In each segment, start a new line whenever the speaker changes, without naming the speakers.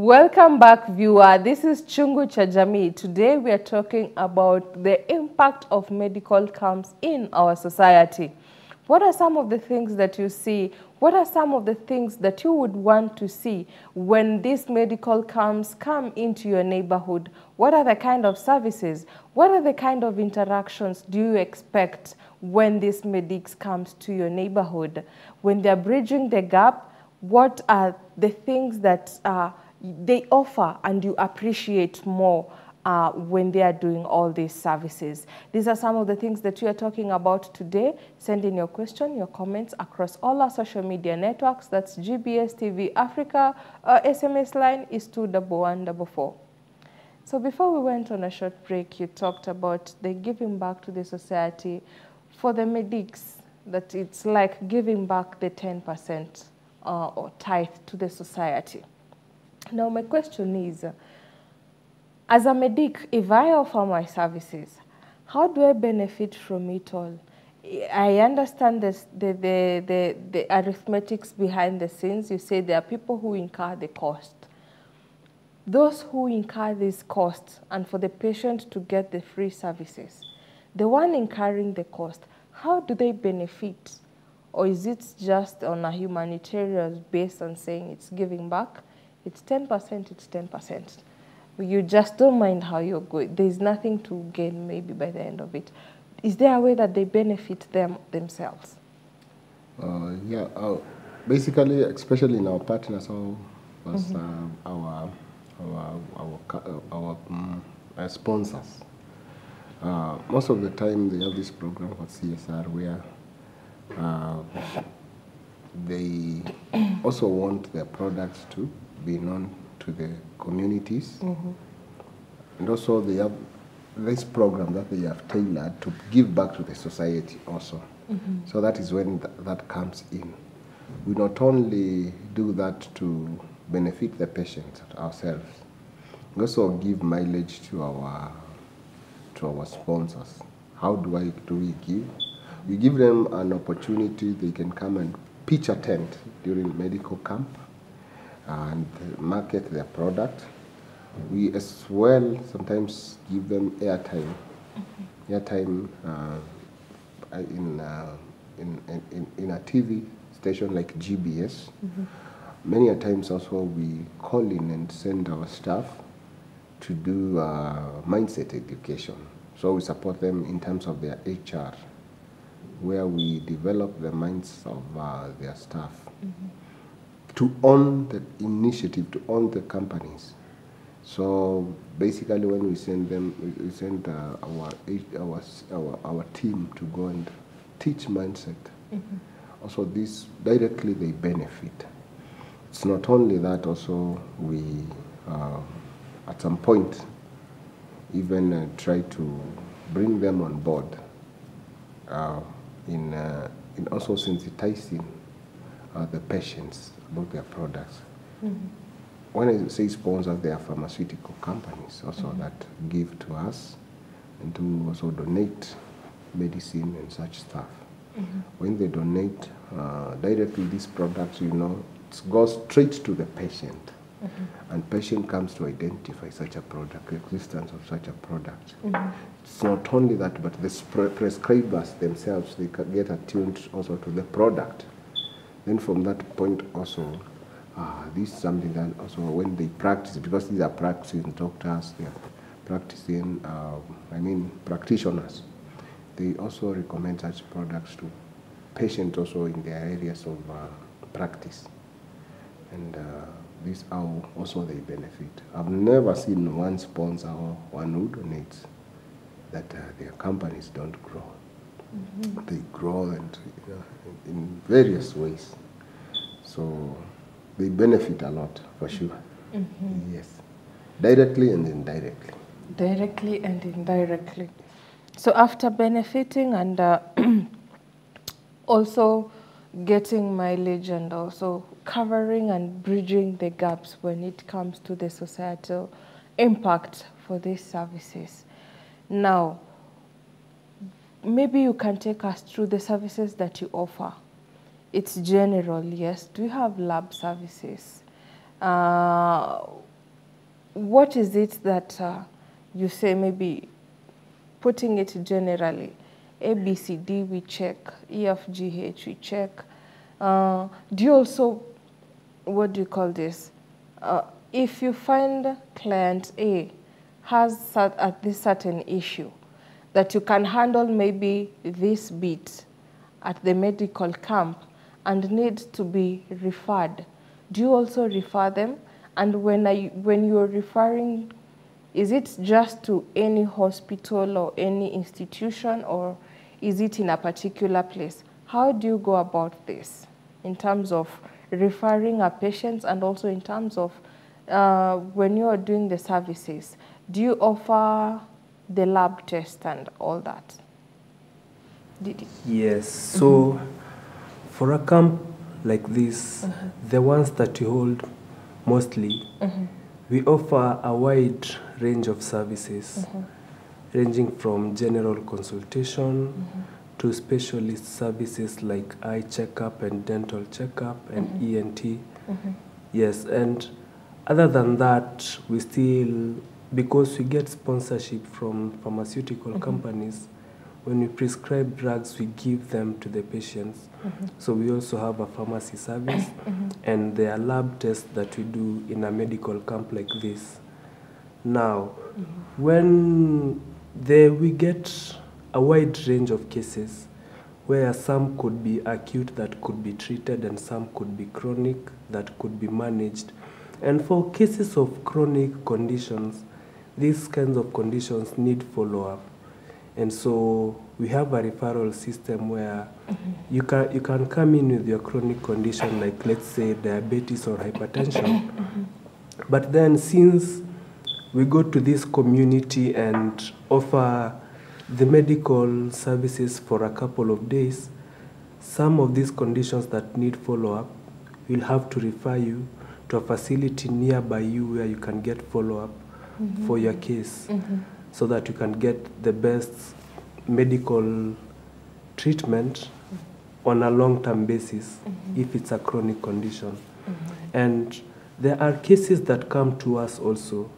Welcome back, viewer. This is Chungu cha Jamii. Today we are talking about the impact of medical camps in our society. What are some of the things that you see? What are some of the things that you would want to see when these medical camps come into your neighborhood? What are the kind of services? What are the kind of interactions do you expect when these medics comes to your neighborhood? When they're bridging the gap, what are the things that they offer and you appreciate more when they are doing all these services? These are some of the things that we are talking about today. Send in your question, your comments across all our social media networks. That's GBS TV Africa. SMS line is 21144. So before we went on a short break, you talked about the giving back to the society. For the medics, that it's like giving back the 10% or tithe to the society. Now my question is, as a medic, if I offer my services, how do I benefit from it all? I understand this, the arithmetics behind the scenes. You say there are people who incur the cost. Those who incur these costs and for the patient to get the free services, the one incurring the cost, how do they benefit? Or is it just on a humanitarian base and saying it's giving back? It's 10%, it's 10%. You just don't mind how you're going. There's nothing to gain maybe by the end of it. Is there a way that they benefit themselves?
Basically, especially in our partners, our sponsors. Most of the time they have this program called CSR where they also want their products to be known to the communities. And also they have this program that they have tailored to give back to the society also. So that is when that comes in. We not only do that to benefit the patient ourselves, we also give mileage to our sponsors. How do we give? We give them an opportunity. They can come and pitch a tent during medical camp and market their product. We as well sometimes give them airtime. Airtime in a TV station like GBS. Many a times also we call in and send our staff to do mindset education. So we support them in terms of their HR, where we develop the minds of their staff to own the initiative, to own the companies. So basically, when we send them, we send our team to go and teach mindset. Also, this directly they benefit. It's not only that. Also, we at some point even try to bring them on board in also sensitizing the patients about their products. When I say sponsors, they are pharmaceutical companies also that give to us and to also donate medicine and such stuff. When they donate directly these products, it goes straight to the patient. And patient comes to identify such a product, the existence of such a product. It's not only that, but the prescribers themselves, they can get attuned also to the product. Then from that point also, this is something that also when they practice, because these are practicing doctors, they are practicing, practitioners, they also recommend such products to patients also in their areas of practice. And this is how also they benefit. I've never seen one sponsor or one who donates that their companies don't grow. They grow and in various ways. So they benefit a lot for sure. Yes, directly and indirectly.
Directly and indirectly. So after benefiting and also getting mileage and also covering and bridging the gaps when it comes to the societal impact for these services. Now, maybe you can take us through the services that you offer. It's general, yes. Do you have lab services? what is it that you say, maybe putting it generally, A, B, C, D we check, E, F, G, H we check. Do you also, what do you call this? If you find client A has this certain issue, that you can handle maybe this bit at the medical camp and need to be referred, do you also refer them? And when you're referring, is it just to any hospital or any institution, or is it in a particular place? How do you go about this in terms of referring our patients, and also in terms of when you are doing the services? Do you offer the lab test and all that?
Yes. So for a camp like this, the ones that we hold mostly, we offer a wide range of services, ranging from general consultation to specialist services like eye checkup and dental checkup and ENT. Yes, and other than that, we still, because we get sponsorship from pharmaceutical companies, when we prescribe drugs, we give them to the patients. So we also have a pharmacy service, and there are lab tests that we do in a medical camp like this. Now, when we get a wide range of cases, where some could be acute that could be treated, and some could be chronic that could be managed. And for cases of chronic conditions, these kinds of conditions need follow-up. And so we have a referral system where you can come in with your chronic condition, like let's say diabetes or hypertension. But then since we go to this community and offer the medical services for a couple of days, some of these conditions that need follow-up, we'll have to refer you to a facility nearby you where you can get follow-up for your case, so that you can get the best medical treatment on a long-term basis if it's a chronic condition. And there are cases that come to us also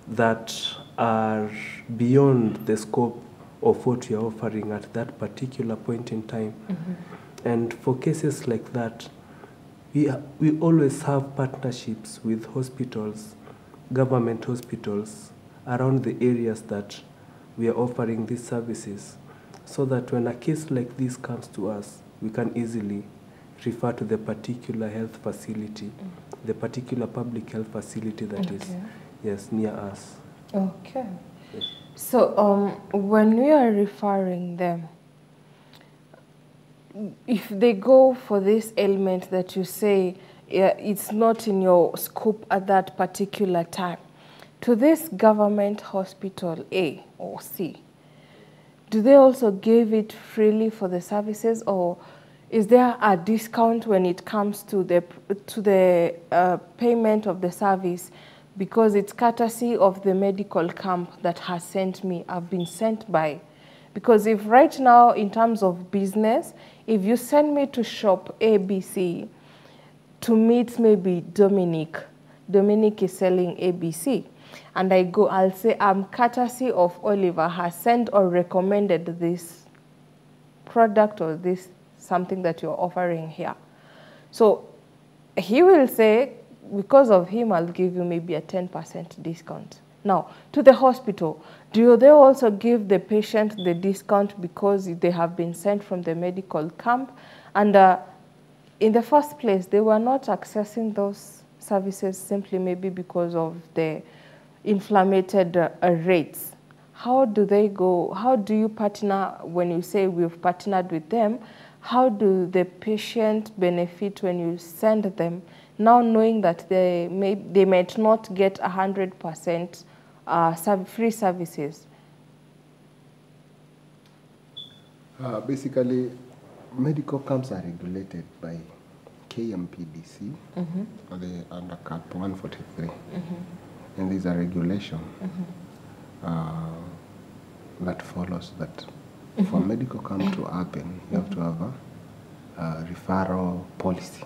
that are beyond the scope of what we are offering at that particular point in time. And for cases like that, we always have partnerships with hospitals, government hospitals, around the areas that we are offering these services, so that when a case like this comes to us, we can easily refer to the particular health facility, the particular public health facility that is, yes, near us.
Okay. Yes. So when we are referring them, if they go for this ailment that you say it's not in your scope at that particular time, to this government hospital A or C, do they also give it freely for the services, or is there a discount when it comes to the payment of the service, because it's courtesy of the medical camp that has sent me, I've been sent by? Because if right now, in terms of business, if you send me to shop ABC to meet maybe Dominic is selling ABC, and I go, I'll say, I'm courtesy of Oliver, has sent or recommended this product or this something that you're offering here. So he will say, because of him, I'll give you maybe a 10% discount. Now, to the hospital, do they also give the patient the discount because they have been sent from the medical camp? And in the first place, they were not accessing those services simply maybe because of the inflated rates. How do they go? How do you partner when you say we've partnered with them? How do the patient benefit when you send them, now knowing that they might not get 100% free services?
Basically, medical camps are regulated by KMPDC, under CAP 143. And there's a regulation that follows that. For a medical camp to happen, you have to have a referral policy.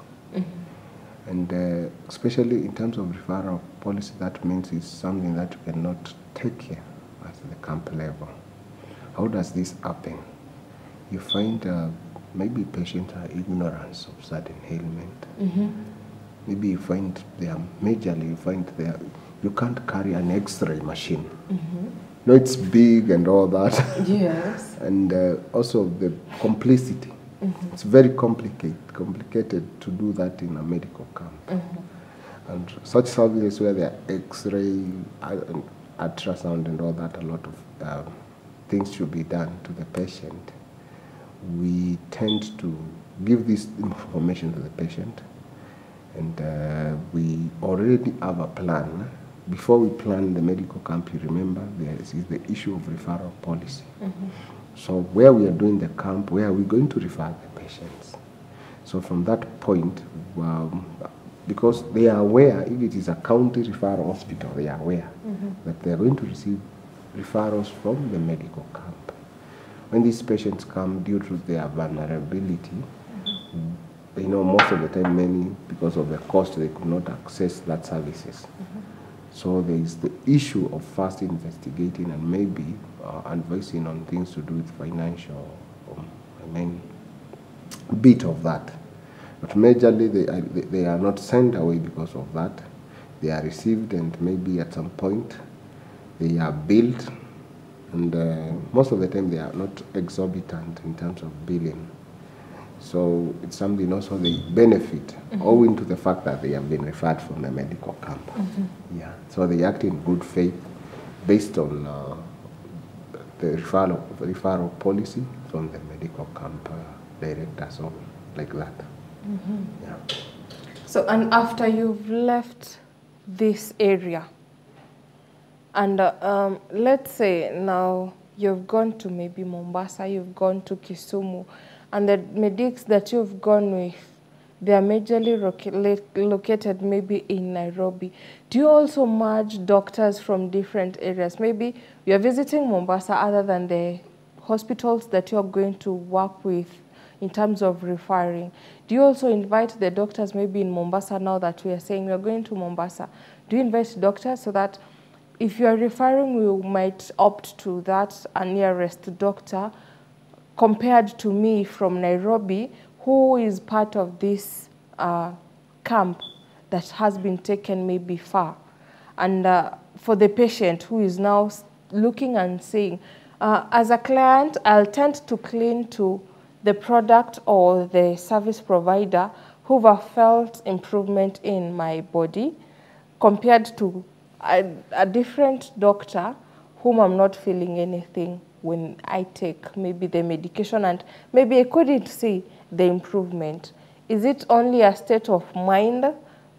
And especially in terms of referral policy, that means it's something that you cannot take care at the camp level. How does this happen? You find maybe patients are ignorant of certain ailment. Maybe you find they are majorly, you can't carry an X-ray machine. No, it's big and all that.
Yes.
And also the complicity. It's very complicated to do that in a medical camp. And such services where there are X-ray, ultrasound and all that, a lot of things should be done to the patient. We tend to give this information to the patient, and we already have a plan. Before we plan the medical camp, you remember, there is the issue of referral policy. So where we are doing the camp, where are we going to refer the patients? So from that point, because they are aware, if it is a county referral hospital, they are aware that they are going to receive referrals from the medical camp. When these patients come due to their vulnerability, they know most of the time many, because of the cost, they could not access that services. So there is the issue of first investigating and maybe advising on things to do with financial, bit of that. But majorly they are not sent away because of that. They are received, and maybe at some point they are billed, and most of the time they are not exorbitant in terms of billing. So it's something also they benefit, owing to the fact that they have been referred from the medical camp. Yeah. So they act in good faith based on the referral policy from the medical camp director, so like that. Yeah.
So, and after you've left this area, and let's say now you've gone to maybe Mombasa, you've gone to Kisumu, and the medics that you've gone with, they are majorly located maybe in Nairobi. Do you also merge doctors from different areas? Maybe you're visiting Mombasa other than the hospitals that you're going to work with in terms of referring. Do you also invite the doctors maybe in Mombasa now that we are saying we're going to Mombasa? Do you invite doctors so that if you are referring, we might opt to that nearest doctor compared to me from Nairobi, who is part of this camp that has been taken maybe far. And for the patient who is now looking and saying, as a client, I'll tend to cling to the product or the service provider who have felt improvement in my body compared to a different doctor whom I'm not feeling anything when I take maybe the medication and maybe I couldn't see the improvement. Is it only a state of mind?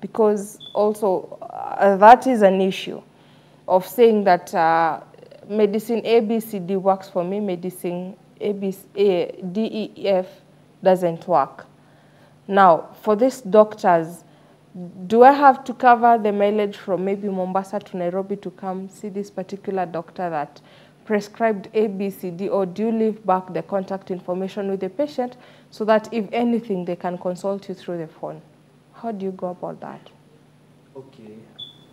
Because also that is an issue of saying that medicine ABCD works for me, medicine DEF doesn't work. Now, for these doctors, do I have to cover the mileage from maybe Mombasa to Nairobi to come see this particular doctor that prescribed ABCD, or do you leave back the contact information with the patient so that if anything, they can consult you through the phone? How do you go about that?
Okay.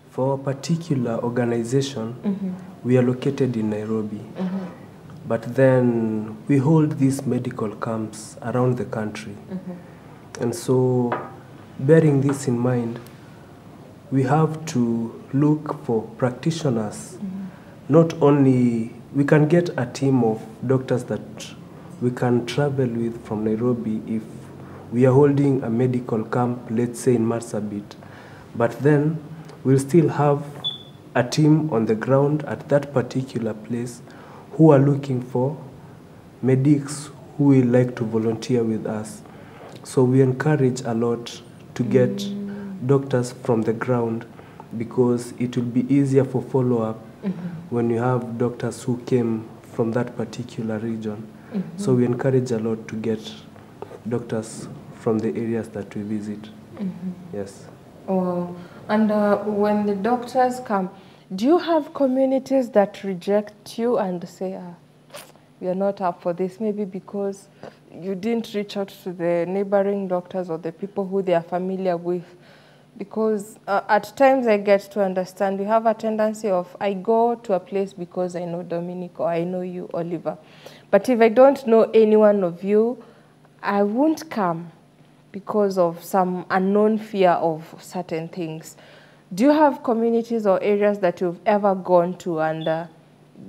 For a particular organization, we are located in Nairobi. But then we hold these medical camps around the country. And so, bearing this in mind, we have to look for practitioners. Not only, we can get a team of doctors that we can travel with from Nairobi if we are holding a medical camp, let's say in Marsabit. But then we'll still have a team on the ground at that particular place who are looking for medics who will like to volunteer with us. So we encourage a lot to get doctors from the ground, because it will be easier for follow-up when you have doctors who came from that particular region. So we encourage a lot to get doctors from the areas that we visit. Yes.
Oh, and when the doctors come, do you have communities that reject you and say, we are not up for this, maybe because you didn't reach out to the neighboring doctors or the people who they are familiar with Because at times I get to understand you have a tendency of, I go to a place because I know Dominic or I know you, Oliver. But if I don't know any one of you, I won't come because of some unknown fear of certain things. Do you have communities or areas that you've ever gone to and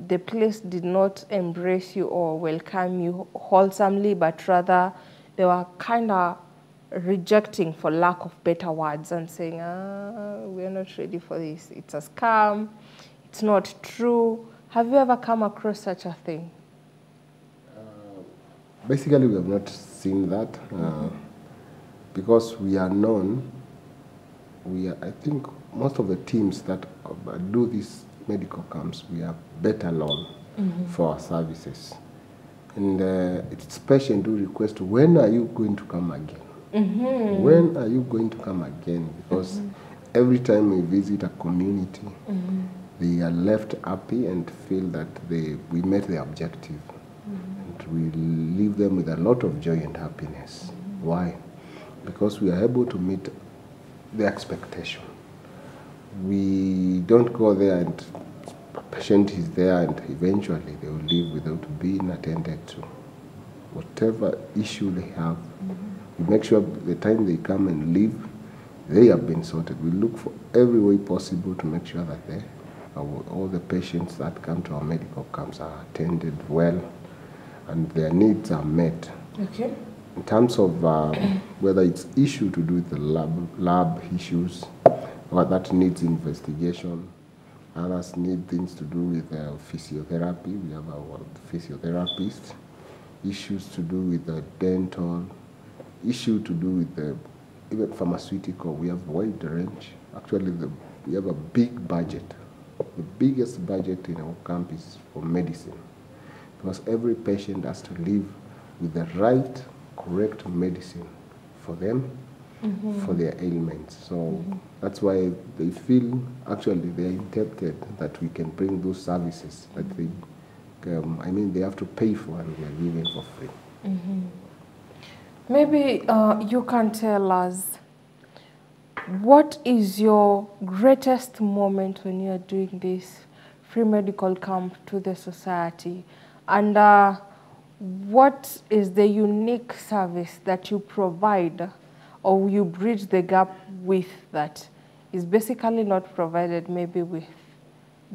the place did not embrace you or welcome you wholesomely, but rather they were kind of rejecting, for lack of better words, and saying, we're not ready for this, it's a scam, it's not true? Have you ever come across such a thing?
Basically, we have not seen that because we are known. I think most of the teams that do these medical camps, we are better known for our services. And it's patient who request, when are you going to come again? When are you going to come again? Because every time we visit a community, they are left happy and feel that we met the objective. And we leave them with a lot of joy and happiness. Why? Because we are able to meet the expectation. We don't go there and a patient is there and eventually they will leave without being attended to. Whatever issue they have, we make sure the time they come and leave, they have been sorted. We look for every way possible to make sure that all the patients that come to our medical camps are attended well and their needs are met.
Okay.
In terms of whether it's issue to do with the lab issues, or that needs investigation, others need things to do with physiotherapy. We have our physiotherapists. Issues to do with the dental, issue to do with even pharmaceutical. We have a wide range. Actually, we have a big budget. The biggest budget in our camp is for medicine, because every patient has to live with the right, correct medicine for them, for their ailments. So that's why they feel, actually, they are indebted that we can bring those services that they have to pay for and we are giving for free.
Maybe you can tell us, what is your greatest moment when you are doing this free medical camp to the society? And what is the unique service that you provide or you bridge the gap with that is basically not provided maybe with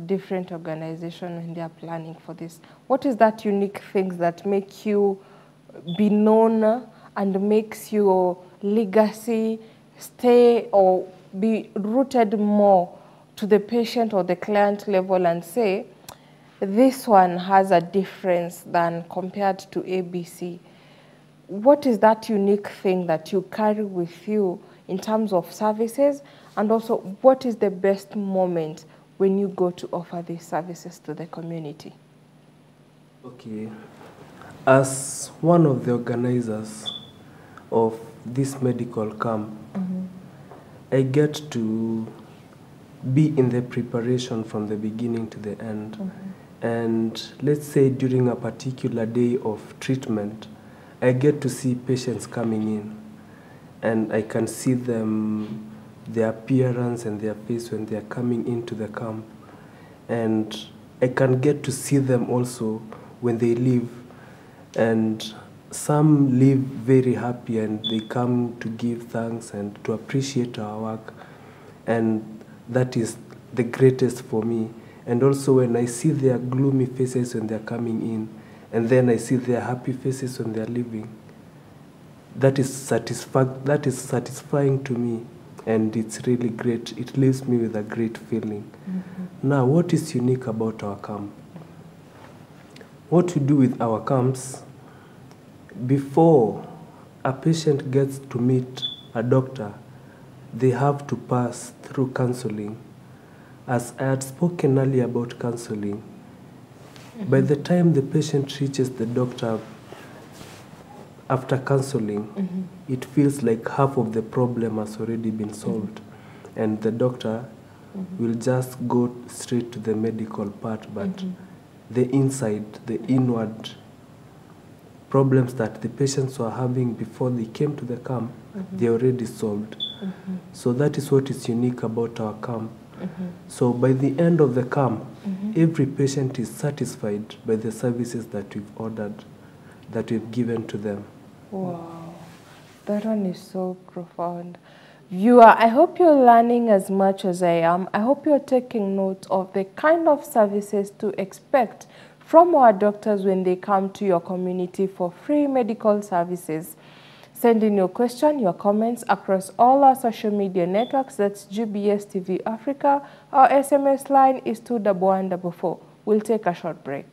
different organizations when they are planning for this? What is that unique things that make you be known and makes your legacy stay or be rooted more to the patient or the client level and say, this one has a difference than compared to ABC? What is that unique thing that you carry with you in terms of services? And also, what is the best moment when you go to offer these services to the community?
Okay. As one of the organizers of this medical camp, I get to be in the preparation from the beginning to the end. And let's say during a particular day of treatment, I get to see patients coming in, and I can see them, their appearance and their face when they are coming into the camp. And I can get to see them also when they leave. And some leave very happy and they come to give thanks and to appreciate our work. And that is the greatest for me. And also when I see their gloomy faces when they're coming in, and then I see their happy faces when they're leaving, that is satisfying to me, and it's really great. It leaves me with a great feeling. Now, what is unique about our camp? What we do with our camps, before a patient gets to meet a doctor, they have to pass through counseling. As I had spoken earlier about counseling, by the time the patient reaches the doctor after counseling, it feels like half of the problem has already been solved. And the doctor will just go straight to the medical part, but the inside, the inward problems that the patients were having before they came to the camp, they already solved. So that is what is unique about our camp. So by the end of the camp, every patient is satisfied by the services that we've ordered, that we've given to them.
Wow, that one is so profound. Viewer, I hope you're learning as much as I am. I hope you're taking note of the kind of services to expect from our doctors when they come to your community for free medical services. Send in your question, your comments across all our social media networks. That's GBS TV Africa. Our SMS line is 21144. We'll take a short break.